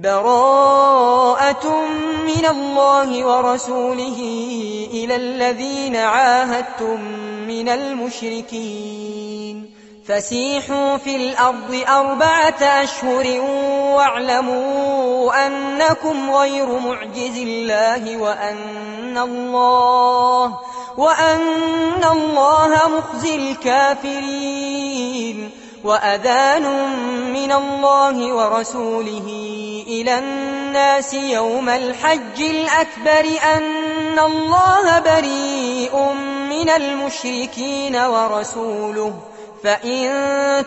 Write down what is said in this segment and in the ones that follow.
براءة من الله ورسوله إلى الذين عاهدتم من المشركين فسيحوا في الأرض 4 أشهر واعلموا أنكم غير معجز الله وأن الله مخزي الكافرين وأذان من الله ورسوله إلى الناس يوم الحج الأكبر أن الله بريء من المشركين ورسوله فإن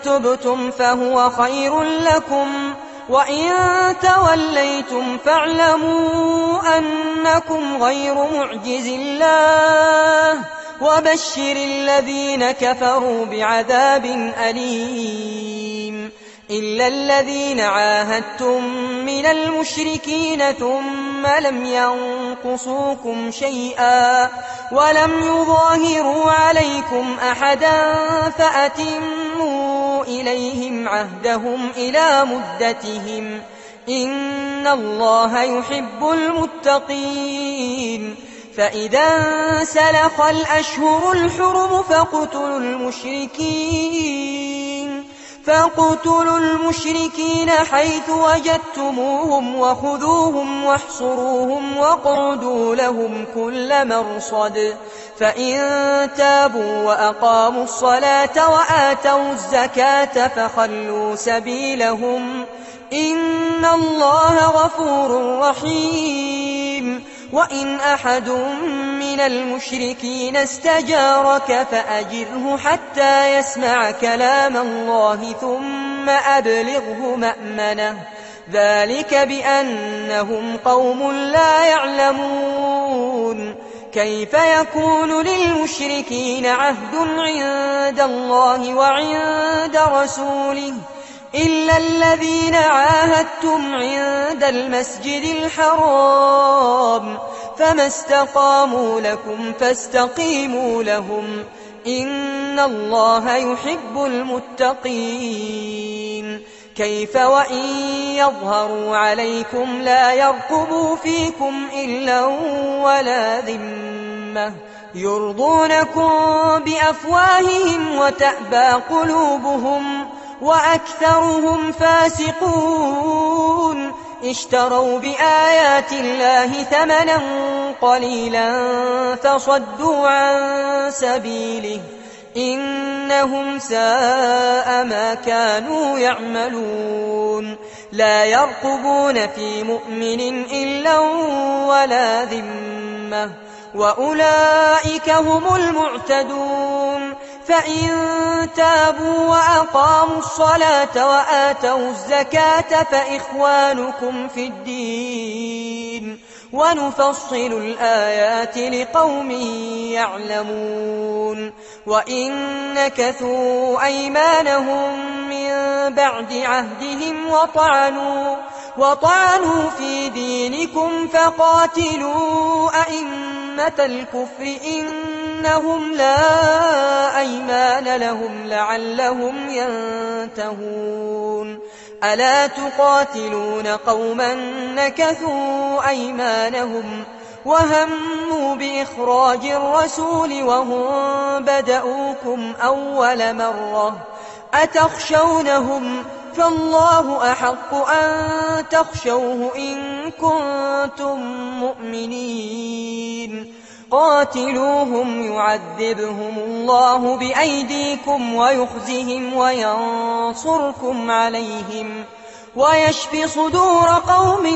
تبتم فهو خير لكم وإن توليتم فاعلموا أنكم غير معجز الله وبشر الذين كفروا بعذاب أليم إلا الذين عاهدتم من المشركين ثم لم ينقصوكم شيئا ولم يظاهروا عليكم أحدا فأتموا إليهم عهدهم إلى مدتهم إن الله يحب المتقين فإذا انسلخ الأشهر الحرم فاقتلوا المشركين حيث وجدتموهم وخذوهم واحصروهم واقعدوا لهم كل مرصد فإن تابوا وأقاموا الصلاة وآتوا الزكاة فخلوا سبيلهم إن الله غفور رحيم وإن أحد من المشركين استجارك فأجره حتى يسمع كلام الله ثم أبلغه مأمنه ذلك بأنهم قوم لا يعلمون كيف يكون للمشركين عهد عند الله وعند رسوله إلا الذين عاهدتم عند المسجد الحرام فما استقاموا لكم فاستقيموا لهم إن الله يحب المتقين كيف وإن يظهروا عليكم لا يرقبوا فيكم إلا ولا ذمة يرضونكم بأفواههم وتأبى قلوبهم وأكثرهم فاسقون اشتروا بآيات الله ثمنا قليلا فصدوا عن سبيله إنهم ساء ما كانوا يعملون لا يرقبون في مؤمن إلا ولا ذمة وأولئك هم المعتدون فإن تابوا وأقاموا الصلاة وآتوا الزكاة فإخوانكم في الدين ونفصل الآيات لقوم يعلمون وإن نكثوا أيمانهم من بعد عهدهم وطعنوا في دينكم فقاتلوا أئمة الكفر إنهم لا أيمان لهم لعلهم ينتهون ألا تقاتلون قوما نكثوا أيمانهم وهموا بإخراج الرسول وهم بدؤوكم أول مرة أتخشونهم فالله أحق أن تخشوه إن كنتم مؤمنين قاتلوهم يعذبهم الله بأيديكم ويخزهم وينصركم عليهم ويشفي صدور قوم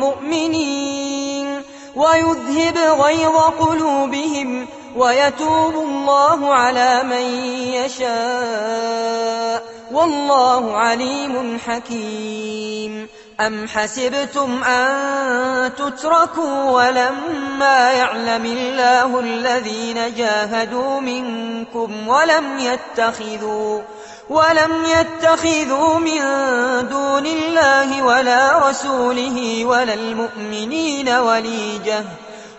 مؤمنين ويذهب غيظ قلوبهم ويتوب الله على من يشاء والله عليم حكيم أم حسبتم أن تتركوا ولما يعلم الله الذين جاهدوا منكم ولم يتخذوا من دون الله ولا رسوله ولا المؤمنين وليجة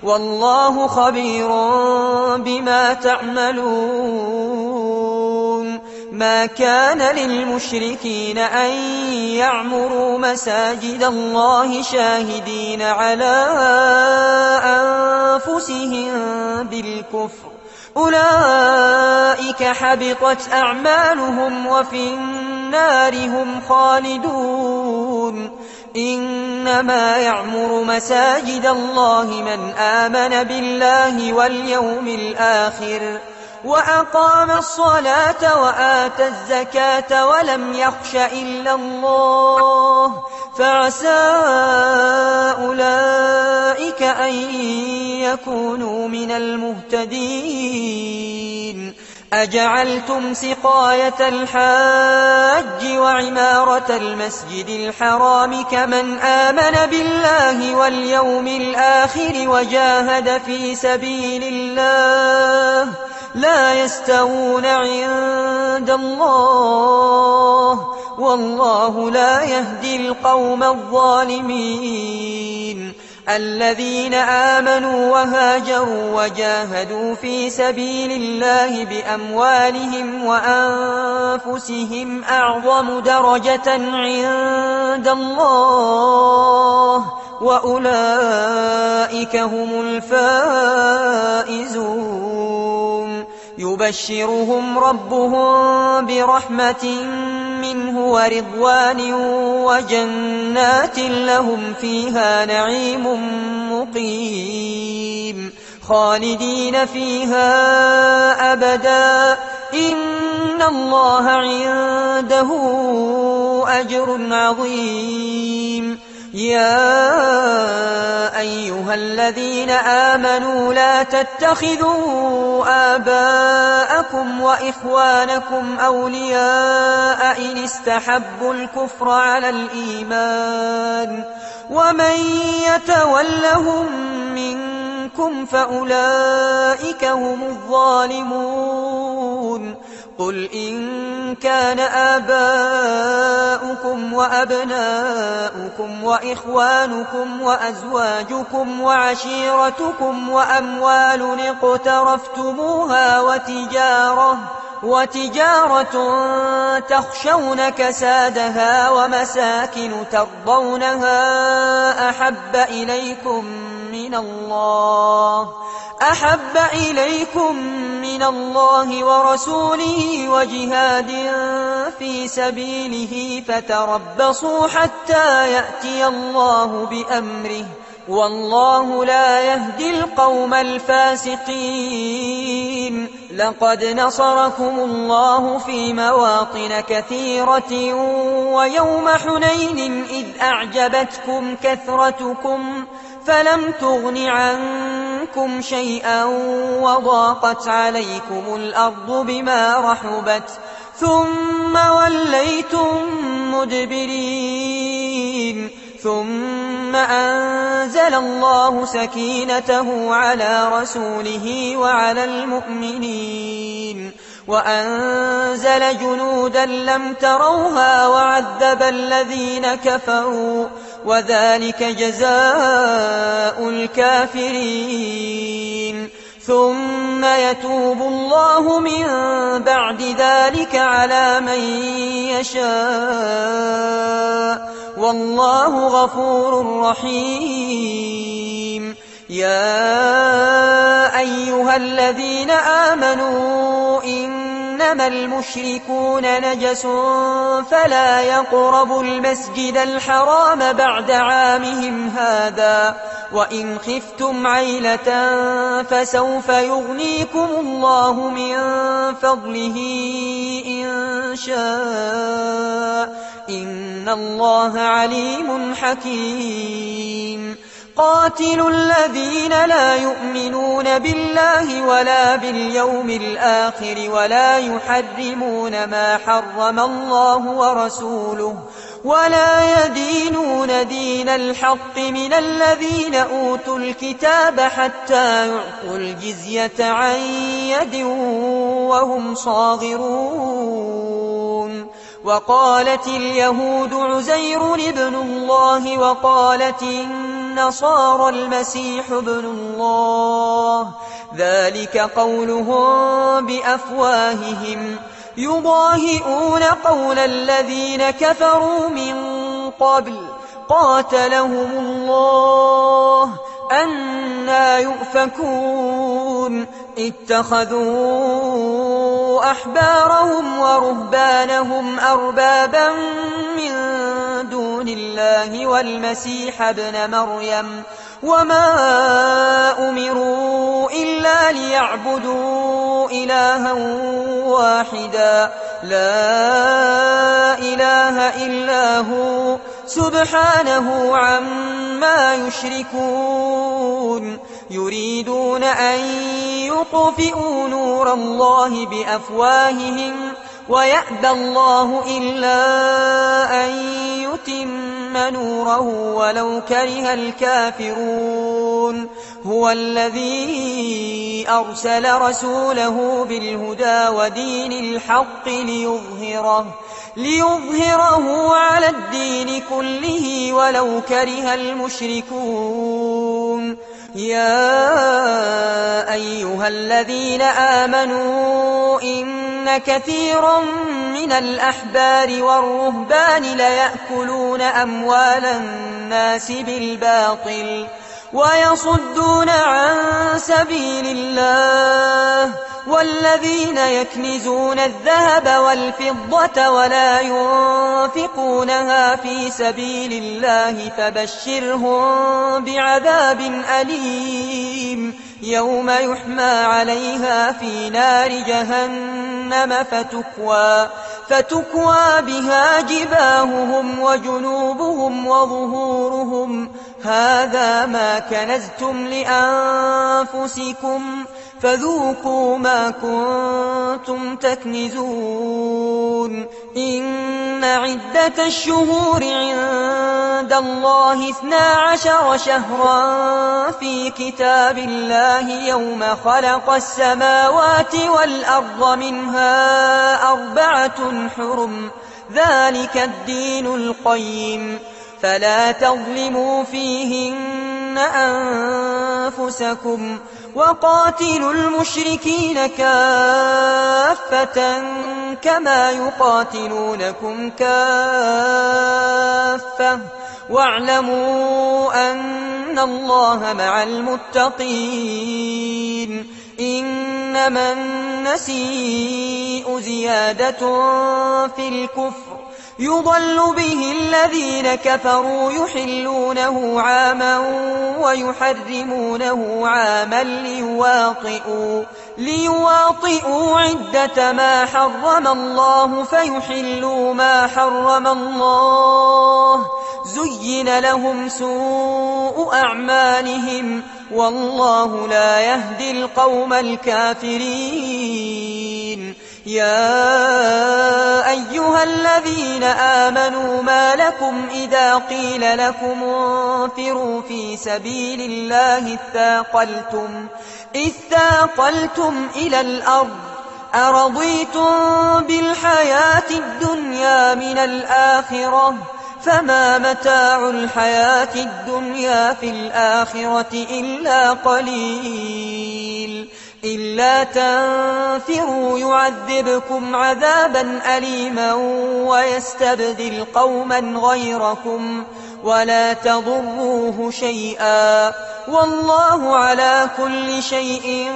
والله خبير بما تعملون ما كان للمشركين أن يعمروا مساجد الله شاهدين على أنفسهم بالكفر، أولئك حبطت أعمالهم وفي النار هم خالدون. إنما يعمر مساجد الله من آمن بالله واليوم الآخر وأقام الصلاة وآتى الزكاة ولم يخش إلا الله، فعسى أولئك أن يكونوا من المهتدين. أجعلتم سقاية الحاج وعمارة المسجد الحرام كمن آمن بالله واليوم الآخر وجاهد في سبيل الله لا يستوون عند الله، والله لا يهدي القوم الظالمين. الذين آمنوا وهاجروا وجاهدوا في سبيل الله بأموالهم وأنفسهم أعظم درجة عند الله، وأولئك هم الفائزون. يبشرهم ربهم برحمة منه ورضوان وجنات لهم فيها نعيم مقيم خالدين فيها أبدا، إن الله عنده أجر عظيم. يا أيها الذين آمنوا لا تتخذوا آباءكم وإخوانكم أولياء إن استحبوا الكفر على الإيمان، ومن يتولهم منكم فأولئك هم الظالمون. قل إن كان آباؤكم وأبناؤكم وإخوانكم وأزواجكم وعشيرتكم وأموال اقترفتموها وتجارة تخشون كسادها ومساكن ترضونها أحب إليكم من الله ورسوله وجهاد في سبيله فتربصوا حتى يأتي الله بأمره، والله لا يهدي القوم الفاسقين. لقد نصركم الله في مواطن كثيرة ويوم حنين إذ أعجبتكم كثرتكم فلم تغن عنكم شيئا وضاقت عليكم الأرض بما رحبت ثم وليتم مدبرين. ثم أنزل الله سكينته على رسوله وعلى المؤمنين وأنزل جنودا لم تروها وعذب الذين كفروا، وذلك جزاء الكافرين. ثم يتوب الله من بعد ذلك على من يشاء، والله غفور رحيم. يا أيها الذين آمنوا إنما المشركون نجس فلا يقربوا المسجد الحرام بعد عامهم هذا، وإن خفتم عيلة فسوف يغنيكم الله من فضله إن شاء، إن الله عليم حكيم. قاتلوا الذين لا يؤمنون بالله ولا باليوم الآخر ولا يحرمون ما حرم الله ورسوله ولا يدينون دين الحق من الذين أوتوا الكتاب حتى يعطوا الجزية عن يد وهم صاغرون. وقالت اليهود عزير ابن الله وقالت النصارى المسيح ابن الله، ذلك قولهم بأفواههم يضاهئون قول الذين كفروا من قبل قاتلهم الله أنى يؤفكون اتخذوا أحبارهم ورهبانهم أربابا من دون الله والمسيح ابن مريم وما أمروا إلا ليعبدوا إلها واحدا لا إله إلا هو سبحانه عما يشركون يريدون أن يطفئوا نور الله بأفواههم ويأبى الله إلا أن يتم نوره ولو كره الكافرون هو الذي أرسل رسوله بالهدى ودين الحق ليظهره على الدين كله ولو كره المشركون يا أيها الذين آمنوا إن كثيرا من الأحبار والرهبان ليأكلون أموال الناس بالباطل ويصدون عن سبيل الله والذين يكنزون الذهب والفضة ولا ينفقونها في سبيل الله فبشرهم بعذاب أليم يوم يحمى عليها في نار جهنم فتكوى بها جباههم وجنوبهم وظهورهم هذا ما كنزتم لأنفسكم فذوقوا ما كنتم تكنزون إن عدة الشهور عند الله 12 شهرا في كتاب الله يوم خلق السماوات والأرض منها 4 حرم ذلك الدين القيم فلا تظلموا فيهن أنفسكم وقاتلوا المشركين كافة كما يقاتلونكم كافة واعلموا أن الله مع المتقين إنما النسيء زيادة في الكفر يضل به الذين كفروا يحلونه عاما ويحرمونه عاما ليواطئوا عدة ما حرم الله فيحلوا ما حرم الله زين لهم سوء أعمالهم والله لا يهدي القوم الكافرين يا أيها الذين آمنوا ما لكم إذا قيل لكم انفروا في سبيل الله اثاقلتم إلى الأرض أرضيتم بالحياة الدنيا من الآخرة فما متاع الحياة الدنيا في الآخرة إلا قليل إلا تنفروا يعذبكم عذابا أليما ويستبدل قوما غيركم ولا تضروه شيئا والله على كل شيء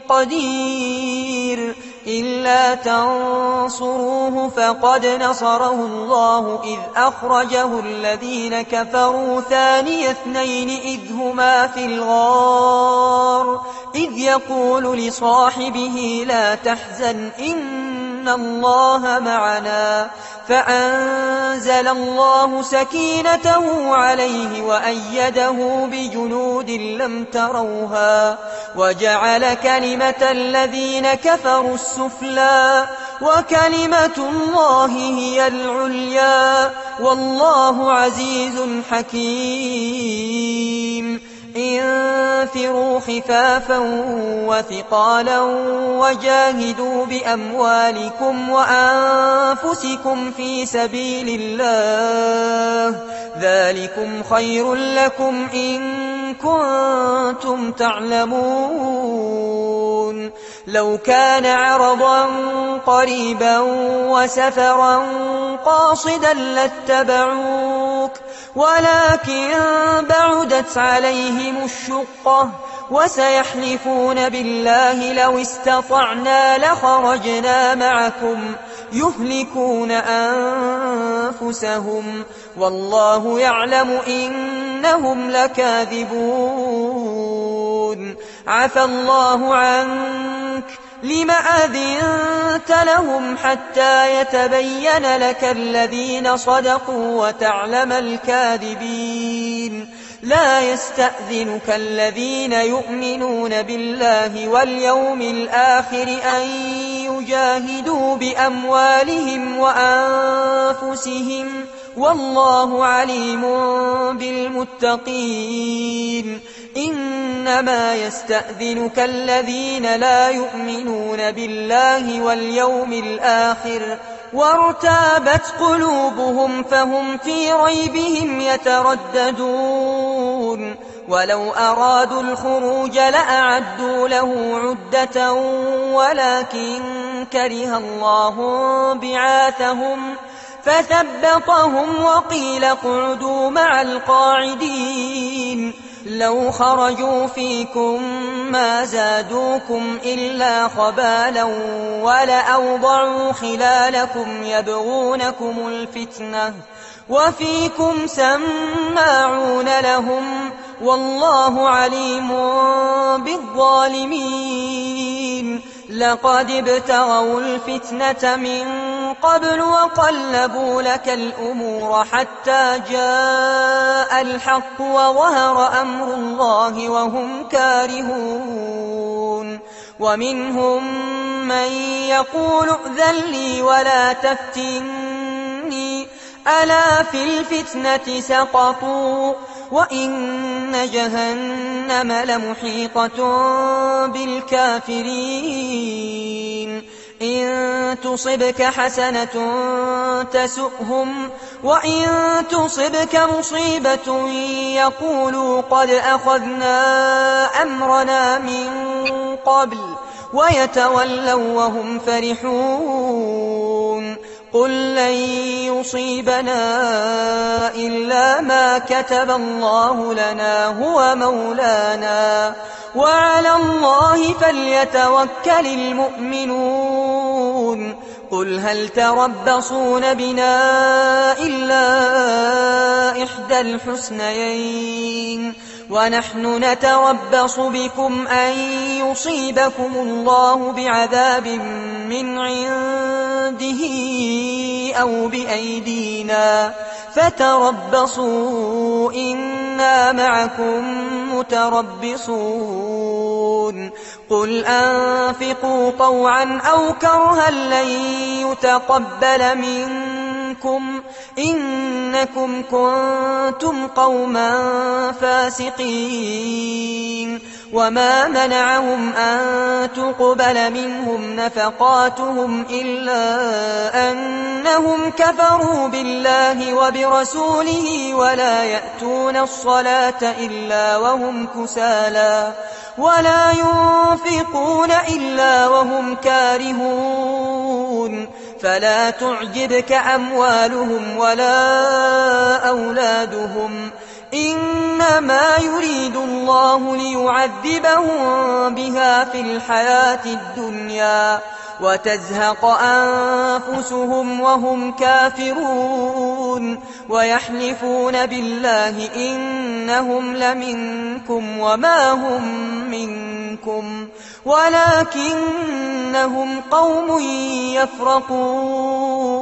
قدير إلا تنصروه فقد نصره الله إذ أخرجه الذين كفروا ثاني اثنين إذ هما في الغار إذ يقول لصاحبه لا تحزن إن الله معنا فأنزل الله سكينته عليه وأيده بجنود لم تروها وجعل كلمة الذين كفروا السفلى وكلمة الله هي العليا والله عزيز حكيم انفروا خفافا وثقالا وجاهدوا بأموالكم وأنفسكم في سبيل الله ذلكم خير لكم إن كنتم تعلمون لو كان عرضا قريبا وسفرا قاصدا لاتبعوك ولكن بعدت عليهم الشقة وسيحلفون بالله لو استطعنا لخرجنا معكم يهلكون أنفسهم والله يعلم إنهم لكاذبون عفى الله عنك لم أذنت لهم حتى يتبين لك الذين صدقوا وتعلم الكاذبين لا يستأذنك الذين يؤمنون بالله واليوم الآخر أن يجاهدوا بأموالهم وأنفسهم والله عليم بالمتقين إنما يستأذنك الذين لا يؤمنون بالله واليوم الآخر وارتابت قلوبهم فهم في ريبهم يترددون ولو أرادوا الخروج لأعدوا له عدة ولكن كره الله بعاثهم فثبطهم وقيل اقعدوا مع القاعدين لو خرجوا فيكم ما زادوكم إلا خبالا ولأوضعوا خلالكم يبغونكم الفتنة وفيكم سماعون لهم والله عليم بالظالمين لقد ابتغوا الفتنة من قبل وقلبوا لك الأمور حتى جاء الحق وظهر أمر الله وهم كارهون ومنهم من يقول ائذن لي ولا تفتني ألا في الفتنة سقطوا وإن جهنم لمحيطة بالكافرين إن تصبك حسنة تسؤهم وإن تصبك مصيبة يقولوا قد أخذنا أمرنا من قبل ويتولوا وهم فرحون قل لن يصيبنا إلا ما كتب الله لنا هو مولانا وعلى الله فليتوكل المؤمنون قل هل تربصون بنا إلا إحدى الحسنيين ونحن نتربص بكم أن يصيبكم الله بعذاب من عنده أو بأيدينا فتربصوا إنا معكم متربصون قل أنفقوا طوعا أو كرها لن يتقبل منكم إنكم كنتم قوما فاسقين وما منعهم أن تقبل منهم نفقاتهم إلا أنهم كفروا بالله وبرسوله ولا يأتون الصلاة إلا وهم كسالى ولا ينفقون إلا وهم كارهون فلا تعجبك أموالهم ولا أولادهم إنما يريد الله ليعذبهم بها في الحياة الدنيا وتزهق أنفسهم وهم كافرون ويحلفون بالله إنهم لمنكم وما هم منكم ولكنهم قوم يفرقون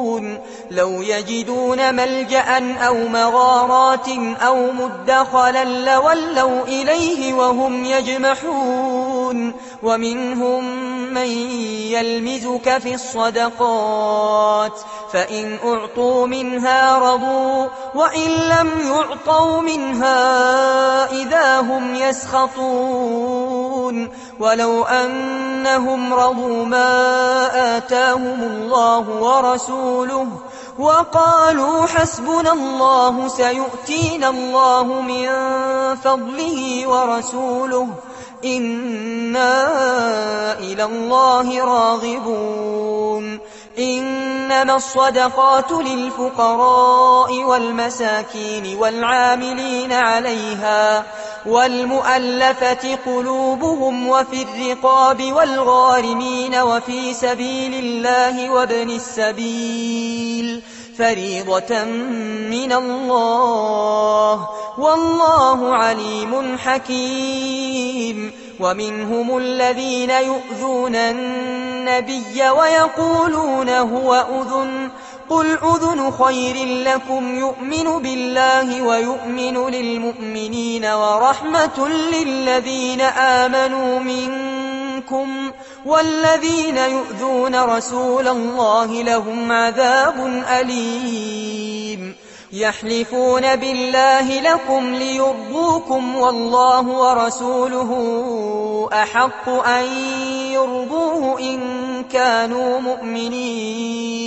لو يجدون ملجأ أو مغارات أو مدخلا لولوا إليه وهم يجمحون ومنهم من يلمزك في الصدقات فإن أعطوا منها رضوا وإن لم يعطوا منها إذا هم يسخطون ولو أنهم رضوا ما آتاهم الله ورسوله وقالوا حسبنا الله سيؤتينا الله من فضله ورسوله إنا إلى الله راغبون إنما الصدقات للفقراء والمساكين والعاملين عليها والمؤلفة قلوبهم وفي الرقاب والغارمين وفي سبيل الله وابن السبيل فريضة من الله والله عليم حكيم ومنهم الذين يؤذون النبي ويقولون هو أذن قل أذن خير لكم يؤمن بالله ويؤمن للمؤمنين ورحمة للذين آمنوا منكم والذين يؤذون رسول الله لهم عذاب أليم يحلفون بالله لكم ليرضوكم والله ورسوله أحق أن يرضوه إن كانوا مؤمنين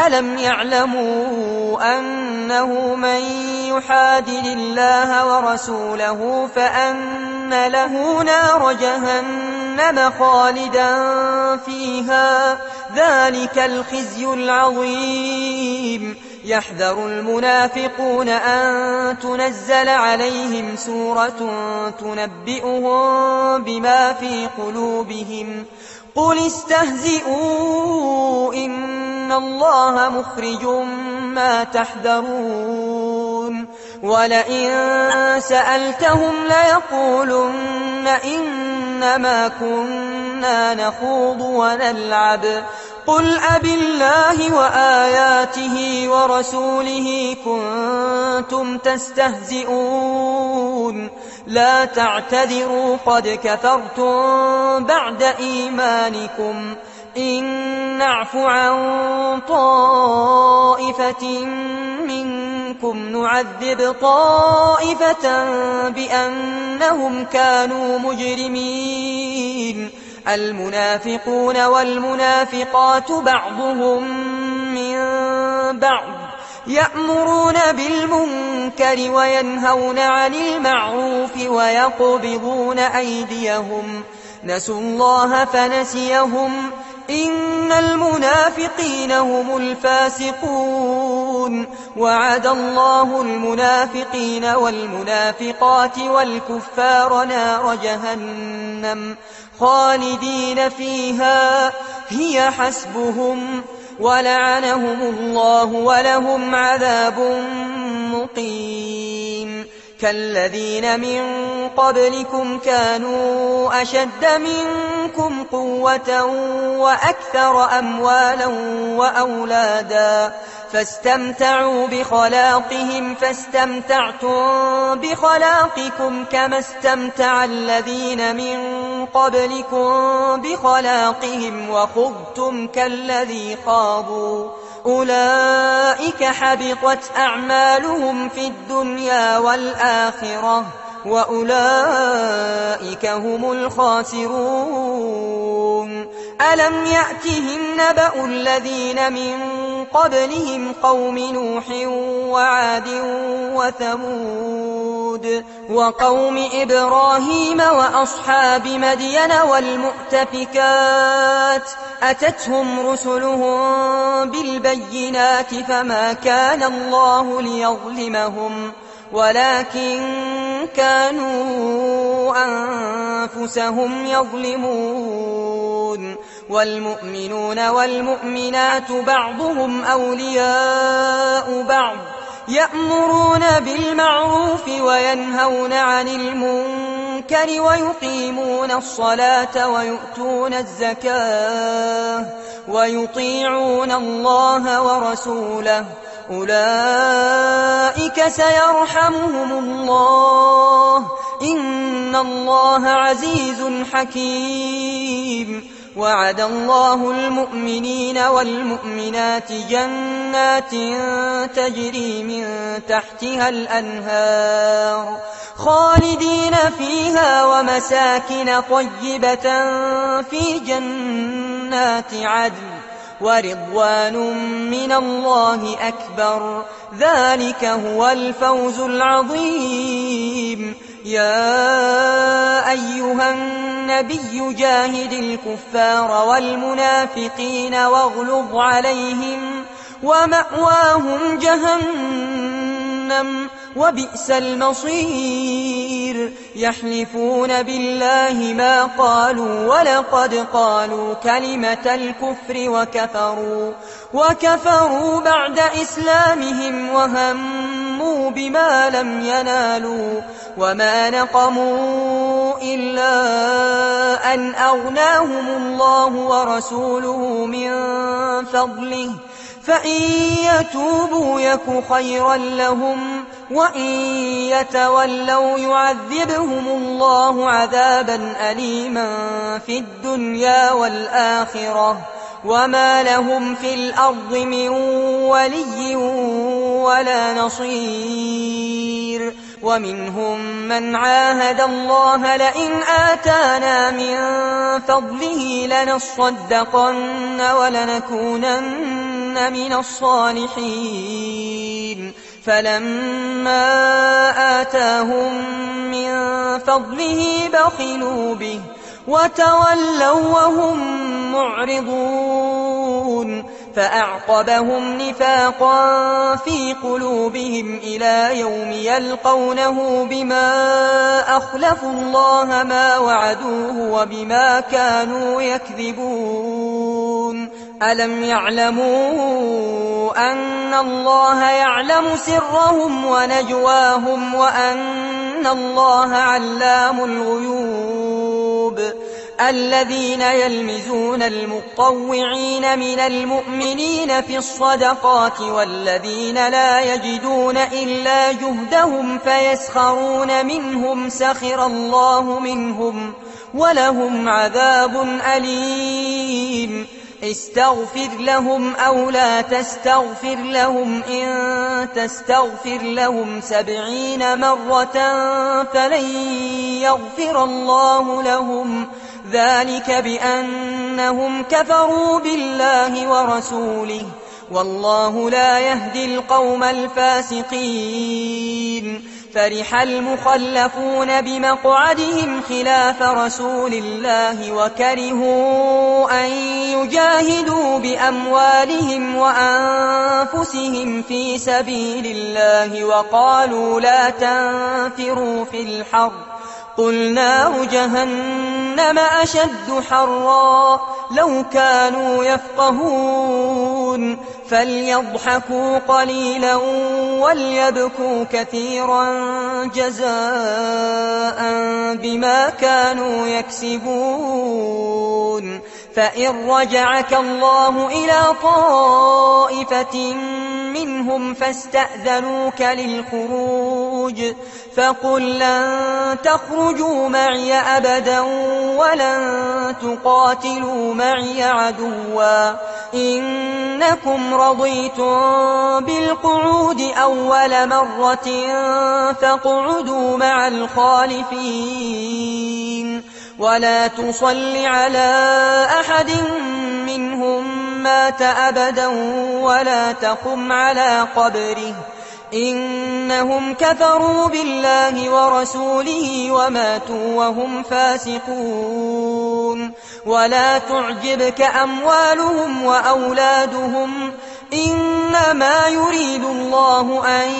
ألم يعلموا أنه من يحادد الله ورسوله فأن له نار جهنم خالدا فيها ذلك الخزي العظيم يحذر المنافقون أن تنزل عليهم سورة تنبئهم بما في قلوبهم قل استهزئوا إن الله مخرج ما تحذرون ولئن سألتهم ليقولن إنما كنا نخوض ونلعب قل أبالله وآياته ورسوله كنتم تستهزئون لا تعتذروا قد كفرتم بعد إيمانكم إن نعف عن طائفة منكم نعذب طائفة بأنهم كانوا مجرمين المنافقون والمنافقات بعضهم من بعض يأمرون بالمنكر وينهون عن المعروف ويقبضون أيديهم نسوا الله فنسيهم إن المنافقين هم الفاسقون وعد الله المنافقين والمنافقات والكفار نار جهنم خالدين فيها هي حسبهم ولعنهم الله ولهم عذاب مقيم كالذين من قبلكم كانوا أشد منكم قوة وأكثر أموالا وأولادا فاستمتعوا بخلاقهم فاستمتعتم بخلاقكم كما استمتع الذين من قبلكم بخلاقهم وخضتم كالذي خاضوا أولئك حبطت أعمالهم في الدنيا والآخرة وأولئك هم الخاسرون ألم يأتهم نبأ الذين من قبلهم قوم نوح وعاد وثمود وقوم إبراهيم وأصحاب مدين والمؤتفكات أتتهم رسلهم بالبينات فما كان الله ليظلمهم ولكن كانوا أنفسهم يظلمون والمؤمنون والمؤمنات بعضهم أولياء بعض يأمرون بالمعروف وينهون عن المنكر ويقيمون الصلاة ويؤتون الزكاة ويطيعون الله ورسوله أولئك سيرحمهم الله إن الله عزيز حكيم وعد الله المؤمنين والمؤمنات جنات تجري من تحتها الأنهار خالدين فيها ومساكن طيبة في جنات عدن ورضوان من الله أكبر ذلك هو الفوز العظيم يا أيها النبي جاهد الكفار والمنافقين واغلظ عليهم ومأواهم جهنم وبئس المصير يحلفون بالله ما قالوا ولقد قالوا كلمة الكفر وكفروا بعد إسلامهم وهموا بما لم ينالوا وما نقموا إلا أن أغناهم الله ورسوله من فضله فإن يتوبوا يك خيرا لهم وإن يتولوا يعذبهم الله عذابا أليما في الدنيا والآخرة وما لهم في الأرض من ولي ولا نصير ومنهم من عاهد الله لئن آتانا من فضله لنصدقن ولنكونن من الصالحين فلما آتاهم من فضله بخلوا به وتولوا وهم معرضون فأعقبهم نفاقا في قلوبهم إلى يوم يلقونه بما أخلفوا الله ما وعدوه وبما كانوا يكذبون ألم يعلموا أن الله يعلم سرهم ونجواهم وأن الله علام الغيوب الذين يلمزون المطوعين من المؤمنين في الصدقات والذين لا يجدون إلا جهدهم فيسخرون منهم سخر الله منهم ولهم عذاب أليم استغفر لهم أو لا تستغفر لهم إن تستغفر لهم 70 مرة فلن يغفر الله لهم ذلك بأنهم كفروا بالله ورسوله والله لا يهدي القوم الفاسقين فرح المخلفون بمقعدهم خلاف رسول الله وكرهوا أن يجاهدوا بأموالهم وأنفسهم في سبيل الله وقالوا لا تنفروا في الحر قل نار جهنم أشد حرا لو كانوا يفقهون فليضحكوا قليلا وليبكوا كثيرا جزاء بما كانوا يكسبون فإن رجعك الله إلى طائفة منهم فاستأذنوك للخروج فقل لن تخرجوا معي أبدا ولن تقاتلوا معي عدوا إنكم رضيتم بالقعود أول مرة فاقعدوا مع الخالفين ولا تصل على أحد منهم مات أبدا ولا تقم على قبره إنهم كفروا بالله ورسوله وماتوا وهم فاسقون ولا تعجبك أموالهم وأولادهم إنما يريد الله أن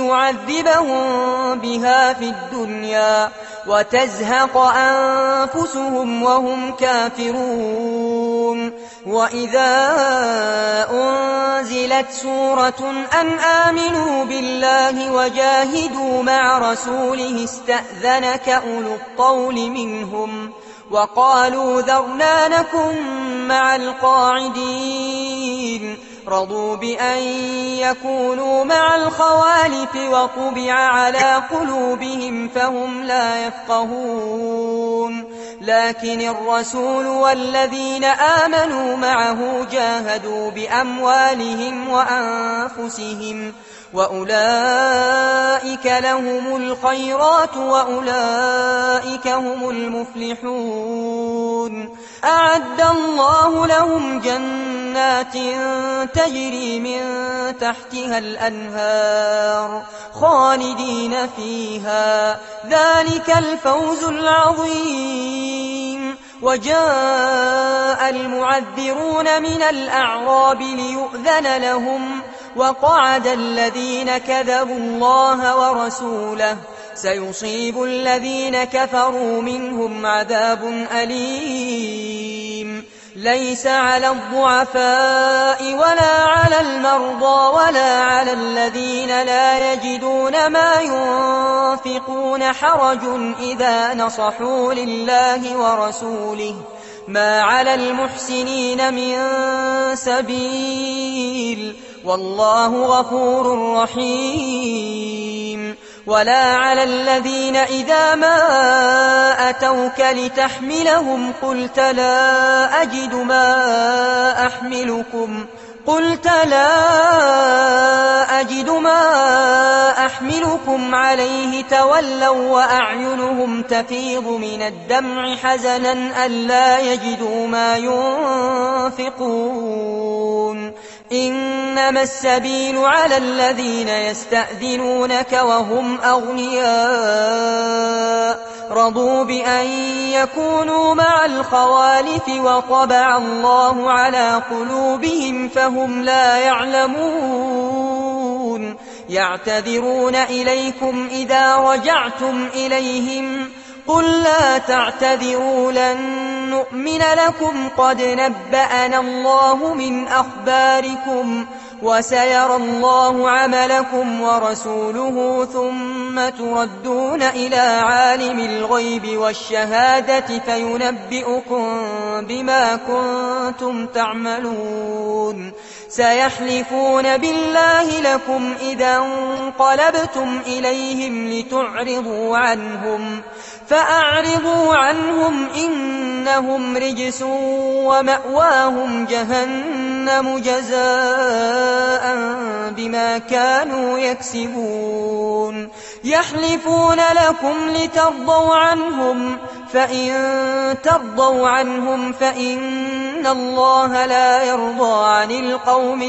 يعذبهم بها في الدنيا وتزهق أنفسهم وهم كافرون وإذا أنزلت سورة أن آمنوا بالله وجاهدوا مع رسوله استأذنك أولو الطول منهم وقالوا ذرنا نكن مع القاعدين رضوا بأن يكونوا مع الخوالف وطبع على قلوبهم فهم لا يفقهون لكن الرسول والذين آمنوا معه جاهدوا بأموالهم وأولئك لهم الخيرات وأولئك هم المفلحون. أعد الله لهم جنات تجري من تحتها الأنهار خالدين فيها، ذلك الفوز العظيم. وجاء المعذرون من الأعراب ليؤذن لهم، وقعد الذين كذبوا الله ورسوله، سيصيب الذين كفروا منهم عذاب أليم. ليس على الضعفاء ولا على المرضى ولا على الذين لا يجدون ما ينفقون حرج إذا نصحوا لله ورسوله، ما على المحسنين من سبيل، والله غفور رحيم. ولا على الذين إذا ما أتوك لتحملهم قلت لا أجد ما أحملكم عليه تولوا وأعينهم تفيض من الدمع حزنا ألا يجدوا ما ينفقون. إنما السبيل على الذين يستأذنونك وهم أغنياء رضوا بأن يكونوا مع الخوالف وطبع الله على قلوبهم فهم لا يعلمون. يعتذرون إليكم إذا رجعتم إليهم قل لا تعتذروا لن نؤمن لكم قد نبأنا الله من أخباركم وسيرى الله عملكم ورسوله ثم تردون إلى عالم الغيب والشهادة فينبئكم بما كنتم تعملون. سيحلفون بالله لكم إذا انقلبتم إليهم لتعرضوا عنهم فأعرضوا عنهم إنهم رجس ومأواهم جهنم جزاء بما كانوا يكسبون. يحلفون لكم لترضوا عنهم فإن ترضوا عنهم فإن الله لا يرضى عن القوم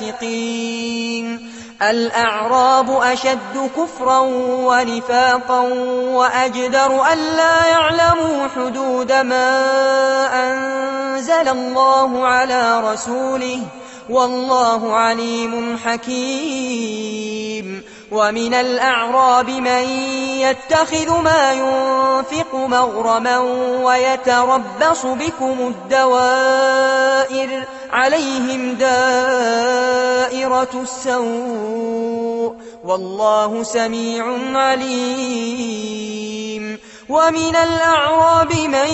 الفاسقين. الأعراب أشد كفرا ونفاقا وأجدر ألا يعلموا حدود ما أنزل الله على رسوله والله عليم حكيم. ومن الأعراب من يتخذ ما ينفق مغرما ويتربص بكم الدوائر عليهم دائرة السوء والله سميع عليم. ومن الأعراب من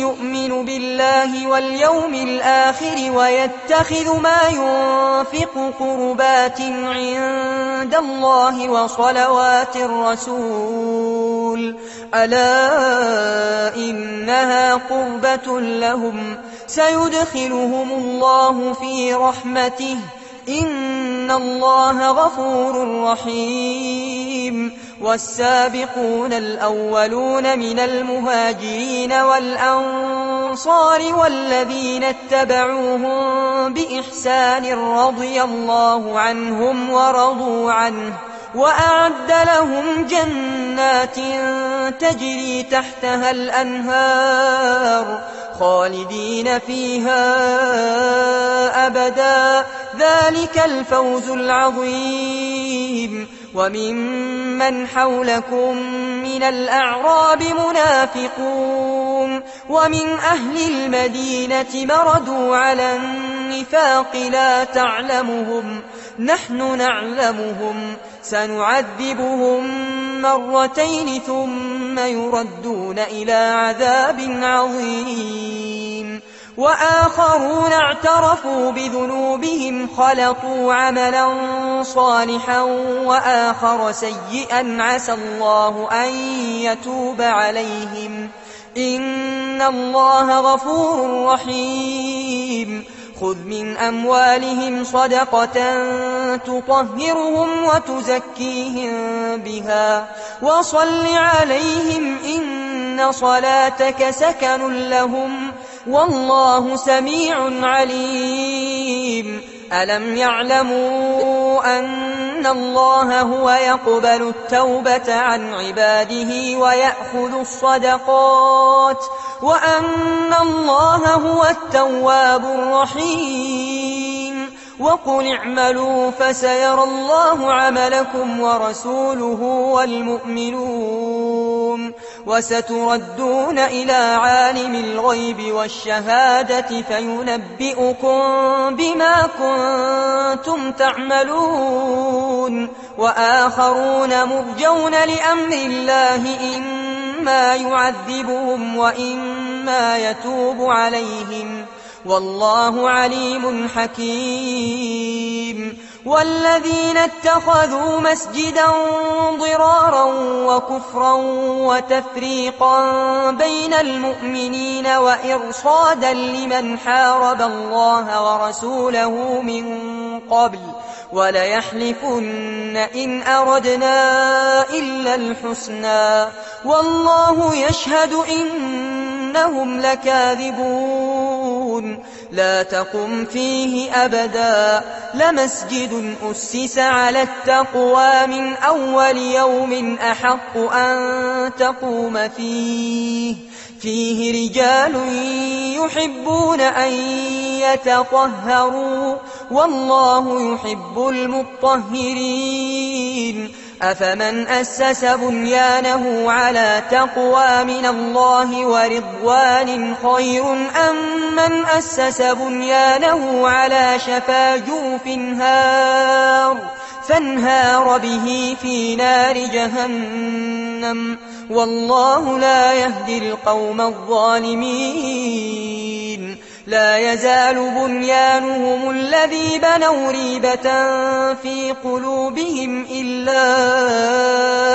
يؤمن بالله واليوم الآخر ويتخذ ما ينفق قربات عند الله وصلوات الرسول ألا إنها قربة لهم سيدخلهم الله في رحمته إن الله غفور رحيم. والسابقون الأولون من المهاجرين والأنصار والذين اتبعوهم بإحسان رضي الله عنهم ورضوا عنه وأعد لهم جنات تجري تحتها الأنهار خالدين فيها أبدا ذلك الفوز العظيم. وممن حولكم من الأعراب منافقون ومن أهل المدينة مردوا على النفاق لا تعلمهم نحن نعلمهم سنعذبهم مرتين ثم يردون إلى عذاب عظيم. وآخرون اعترفوا بذنوبهم خلطوا عملا صالحا وآخر سيئا عسى الله أن يتوب عليهم إن الله غفور رحيم. خذ من أموالهم صدقة تطهرهم وتزكيهم بها وصل عليهم إن صلاتك سكن لهم والله سميع عليم ألم يعلموا أن الله هو يقبل التوبة عن عباده ويأخذ الصدقات وأن الله هو التواب الرحيم وقل اعملوا فسيرى الله عملكم ورسوله والمؤمنون وستردون إلى عالم الغيب والشهادة فينبئكم بما كنتم تعملون وآخرون مرجون لأمر الله إما يعذبهم وإما يتوب عليهم والله عليم حكيم والذين اتخذوا مسجدا ضرارا وكفرا وتفريقا بين المؤمنين وإرصادا لمن حارب الله ورسوله من قبل وليحلفن إن أردنا إلا الحسنى والله يشهد إنهم لكاذبون لا تقم فيه أبدا لمسجد أسس على التقوى من أول يوم أحق أن تقوم فيه رجال يحبون أن يتطهروا والله يحب المطهرين أفمن أسس بنيانه على تقوى من الله ورضوان خير أم من أسس بنيانه على شفا جوف فانهار به في نار جهنم والله لا يهدي القوم الظالمين لا يزال بنيانهم الذي بنوا ريبة في قلوبهم إلا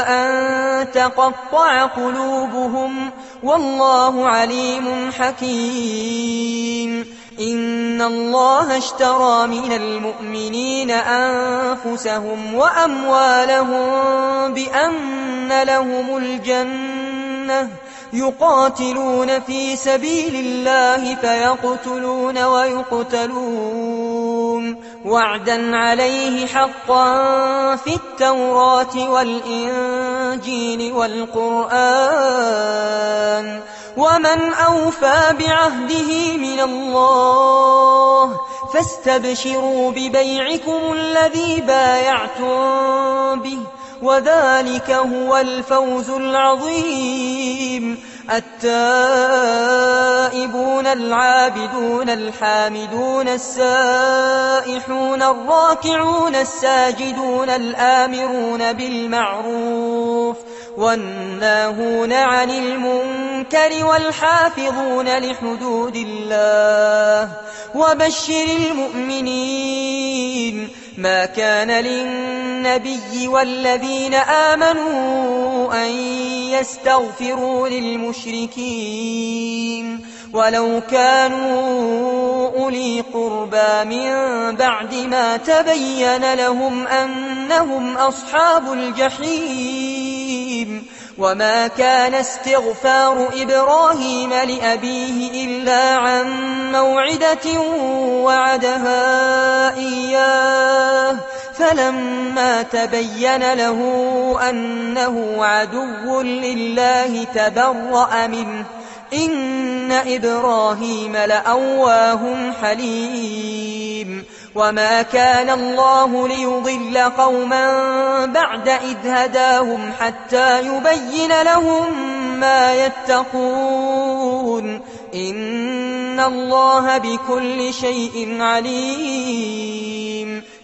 أن تقطع قلوبهم والله عليم حكيم إن الله اشترى من المؤمنين أنفسهم وأموالهم بأن لهم الجنة يقاتلون في سبيل الله فيقتلون ويقتلون وعدا عليه حقا في التوراة والإنجيل والقرآن ومن أوفى بعهده من الله فاستبشروا ببيعكم الذي بايعتم به وذلك هو الفوز العظيم التائبون العابدون الحامدون السائحون الراكعون الساجدون الآمرون بالمعروف والناهون عن المنكر والحافظون لحدود الله وبشر المؤمنين ما كان للنبي والذين آمنوا أن يستغفروا للمشركين ولو كانوا أولي قربى من بعد ما تبين لهم أنهم أصحاب الجحيم وما كان استغفار إبراهيم لأبيه إلا عن موعدة وعدها إياه فلما تبين له أنه عدو لله تبرأ منه إن إبراهيم لأواه حليم وما كان الله ليضل قوما بعد إذ هداهم حتى يبين لهم ما يتقون إن الله بكل شيء عليم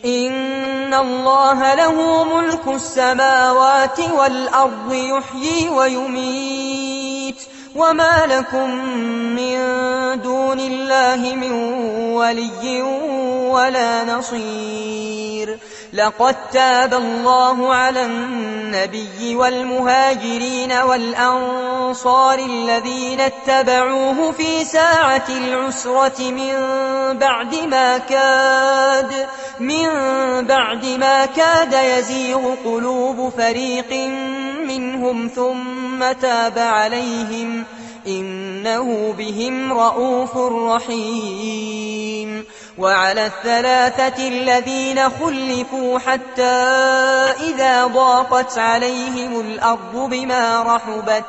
إن الله له ملك السماوات والأرض يحيي ويميت وما لكم من دون الله من ولي ولا نصير لقد تاب الله على النبي والمهاجرين والأنصار الذين اتبعوه في ساعة العسرة من بعد ما كاد يزيغ قلوب فريق منهم ثم تاب عليهم إنه بهم رءوف رحيم. وعلى الثلاثة الذين خلفوا حتى إذا ضاقت عليهم الأرض بما رحبت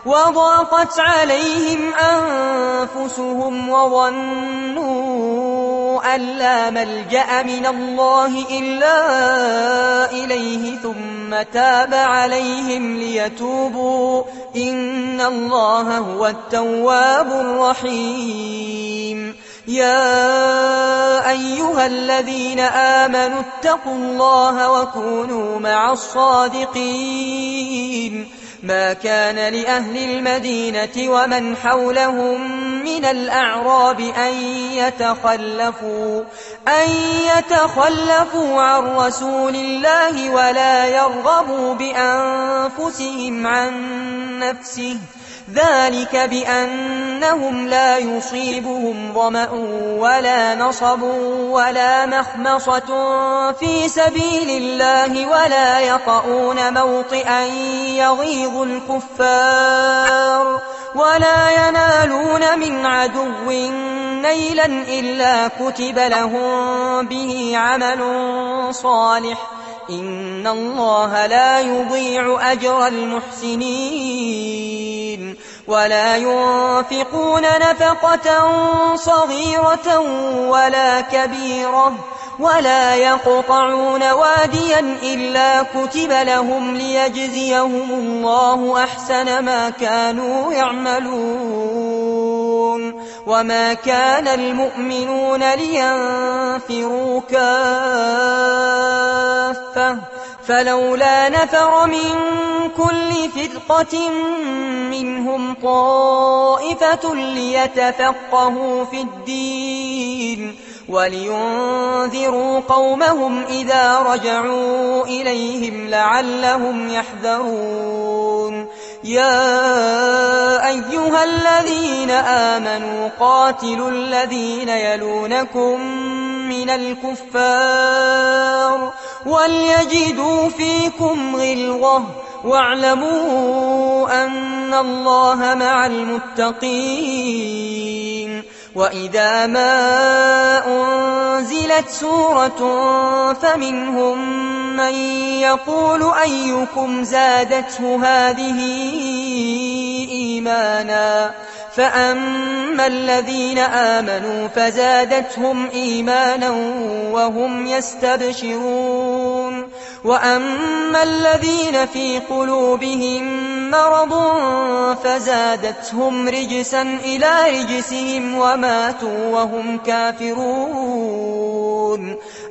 وضاقت عليهم أنفسهم وظنوا أن لا ملجأ من الله إلا إليه ثم تاب عليهم ليتوبوا إن الله هو التواب الرحيم. يا أيها الذين آمنوا اتقوا الله وكونوا مع الصادقين. ما كان لأهل المدينة ومن حولهم من الأعراب أن يتخلفوا عن رسول الله ولا يرغبوا بأنفسهم عن نفسه ذلك بأنهم لا يصيبهم ظمأ ولا نصب ولا مخمصة في سبيل الله ولا يطؤون موطئا يغيظ الكفار ولا ينالون من عدو نيلا إلا كتب لهم به عمل صالح إن الله لا يضيع أجر المحسنين. ولا ينفقون نفقة صغيرة ولا كبيرة ولا يقطعون واديا إلا كتب لهم ليجزيهم الله أحسن ما كانوا يعملون. وما كان المؤمنون لينفروا كافة فلولا نفر من كل فرقة منهم طائفة ليتفقهوا في الدين ولينذروا قومهم إذا رجعوا إليهم لعلهم يحذرون. يا أيها الذين آمنوا قاتلوا الذين يلونكم من الكفار وليجدوا فيكم غلظة واعلموا أن الله مع المتقين. وإذا ما أنزلت سورة فمنهم من يقول أيكم زادته هذه إيمانا فأما الذين آمنوا فزادتهم إيمانا وهم يستبشرون وأما الذين في قلوبهم مرض فزادتهم رجسا إلى رجسهم وماتوا وهم كافرون.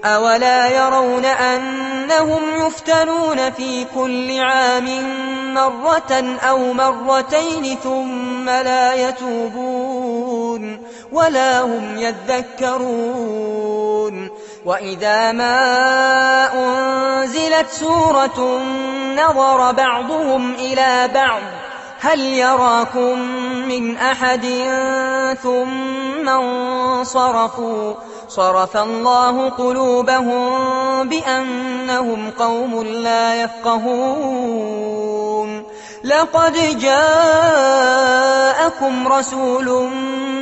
أولا يرون أنهم يفتنون في كل عام مرة أو مرتين ثم لا يتوبون ولا هم يذكرون. وإذا ما أنزلت سورة نظر بعضهم إلى بعض هل يراكم من أحد ثم انصرفوا صرف الله قلوبهم بأنهم قوم لا يفقهون. لقد جاءكم رسول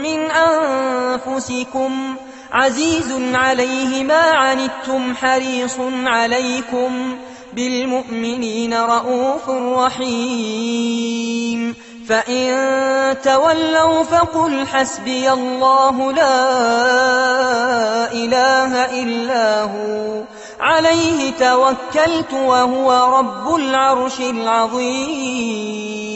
من أنفسكم عزيز عليه ما عنتم حريص عليكم بالمؤمنين رءوف رحيم. فإن تولوا فقل حسبي الله لا إله إلا هو عليه توكلت وهو رب العرش العظيم.